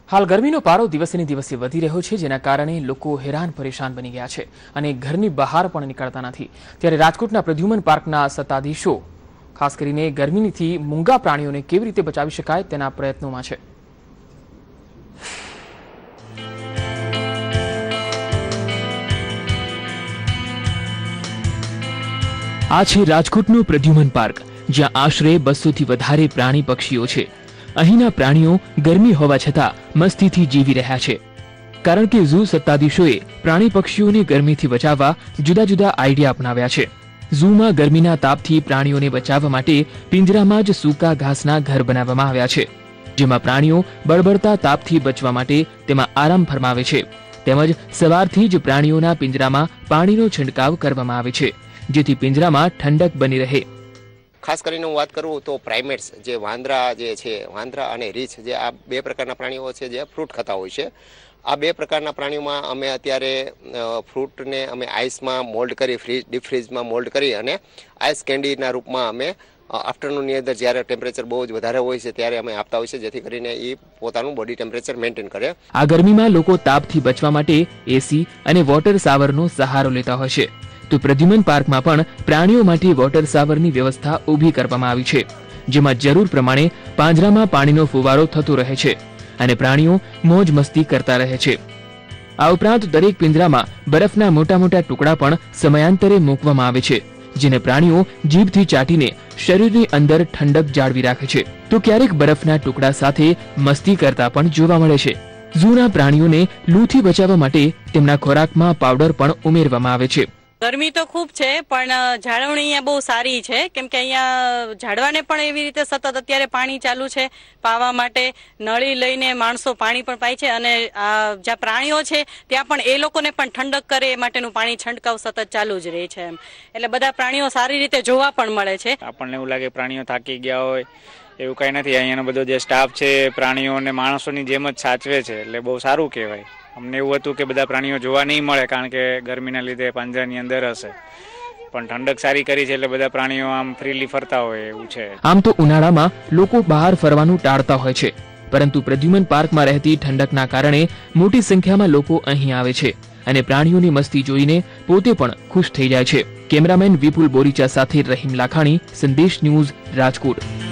હાલ ગરમીનો પારો દિવસે દિવસે વધી રહ્યો છે, જેના કારણે લોકો હેરાન પરેશાન બની ગયા છે અને ઘરની બહાર પણ નીકળતા નથી। ત્યારે રાજકોટના પ્રદ્યુમન પાર્કના સત્તાધીશો ખાસ કરીને ગરમીથી મૂંગા પ્રાણીઓને કેવી રીતે બચાવી શકાય તેના પ્રયત્નોમાં છે। આ છે રાજકોટનું પ્રદ્યુમન પાર્ક, જ્યાં આશરે 200 થી વધારે પ્રાણી પક્ષીઓ છે। અહીંના પ્રાણીઓ ગરમી હોવા છતાં મસ્તીથી જીવી રહ્યા છે, કારણ કે ઝૂ સત્તાધીશોએ પ્રાણી પક્ષીઓને ગરમીથી બચાવવા જુદા જુદા આઈડિયા અપનાવ્યા છે। ઝૂમાં ગરમીના તાપથી પ્રાણીઓને બચાવવા માટે પિંજરામાં જ સૂકા ઘાસના ઘર બનાવવામાં આવ્યા છે, જેમાં પ્રાણીઓ બળબડતા તાપથી બચવા માટે તેમાં આરામ ફરમાવે છે। તેમજ સવારથી જ પ્રાણીઓના પિંજરામાં પાણીનો છંટકાવ કરવામાં આવે છે, જેથી પિંજરામાં ઠંડક બની રહે। ખાસ કરીને હું વાત કરું તો પ્રાઇમેટ્સ જે વાંદરા અને રીંછ જે આ બે પ્રકારના પ્રાણીઓ છે જે ફ્રૂટ ખાતા હોય છે। આ બે પ્રકારના પ્રાણીઓમાં અમે અત્યારે ફ્રૂટને અમે આઈસમાં મોલ્ડ કરી ડીપ ફ્રીઝમાં મોલ્ડ કરી અને આઈસ કેન્ડીના રૂપમાં અમે આફ્ટરનૂનની અંદર જ્યારે ટેમ્પરેચર બહુ જ વધારે હોય છે ત્યારે અમે આપતા હોય છે, જેથી કરીને એ પોતાનું બોડી ટેમ્પરેચર મેન્ટેન કરે। આ ગરમીમાં લોકો તાપથી બચવા માટે એસી અને વોટર શાવરનો સહારો લેતા હોય છે, તો પ્રદ્યુમન પાર્કમાં પણ પ્રાણીઓ માટે વોટર શાવરની વ્યવસ્થા ઊભી કરવામાં આવી છે, જેમાં જરૂર પ્રમાણે પાંજરામાં પાણીનો ફુવારો થતો રહે છે અને પ્રાણીઓ મોજ મસ્તી કરતા રહે છે। આ ઉપરાંત દરેક પિંજરામાં બરફના મોટા મોટા ટુકડા પણ સમયાંતરે મૂકવામાં આવે છે, જેને પ્રાણીઓ જીભથી ચાટીને શરીરની અંદર ઠંડક જાળવી રાખે છે, તો ક્યારેક બરફના ટુકડા સાથે મસ્તી કરતા પણ જોવા મળે છે। ઝૂના પ્રાણીઓને લૂથી બચાવવા માટે તેમના ખોરાકમાં પાવડર પણ ઉમેરવામાં આવે છે। ગરમી તો ખૂબ છે, પણ જાળવણી અહીંયા બહુ સારી છે, કેમ કે અહીંયા ઝાડવાને પણ એવી રીતે સતત અત્યારે પાણી ચાલુ છે પાવા માટે। નળી લઈને માણસો પાણી પણ પાય છે અને જ્યાં પ્રાણીઓ છે ત્યાં પણ એ લોકોને પણ ઠંડક કરે એ માટેનું પાણી છંટકાવ સતત ચાલુ જ રહે છે, એટલે બધા પ્રાણીઓ સારી રીતે જોવા પણ મળે છે। આપણને એવું લાગે પ્રાણીઓ થાકી ગયા હોય, એવું કઈ નથી। અહીંયાનો બધો જે સ્ટાફ છે પ્રાણીઓને માણસોની જેમ જ સાચવે છે, એટલે બહુ સારું કહેવાય। અમને એવું હતું કે બધા પ્રાણીઓ જોવા નહીં મળે, કારણ કે ગરમીના લીધે પાંજરાની અંદર હશે, પણ ઠંડક સારી કરી છે એટલે બધા પ્રાણીઓ આમ ફ્રીલી ફરતા હોય એવું છે। આમ તો ઉનાળામાં લોકો બહાર ફરવાનું ટાળતા હોય છે, પરંતુ પ્રદ્યુમન પાર્કમાં રહેતી ઠંડકના કારણે મોટી સંખ્યામાં લોકો અહીં આવે છે અને પ્રાણીઓની મસ્તી જોઈને પોતે પણ ખુશ થઈ જાય છે। કેમેરામેન વિપુલ બોરીચા સાથે રહીમ લાખાણી, સંદેશ ન્યૂઝ, રાજકોટ।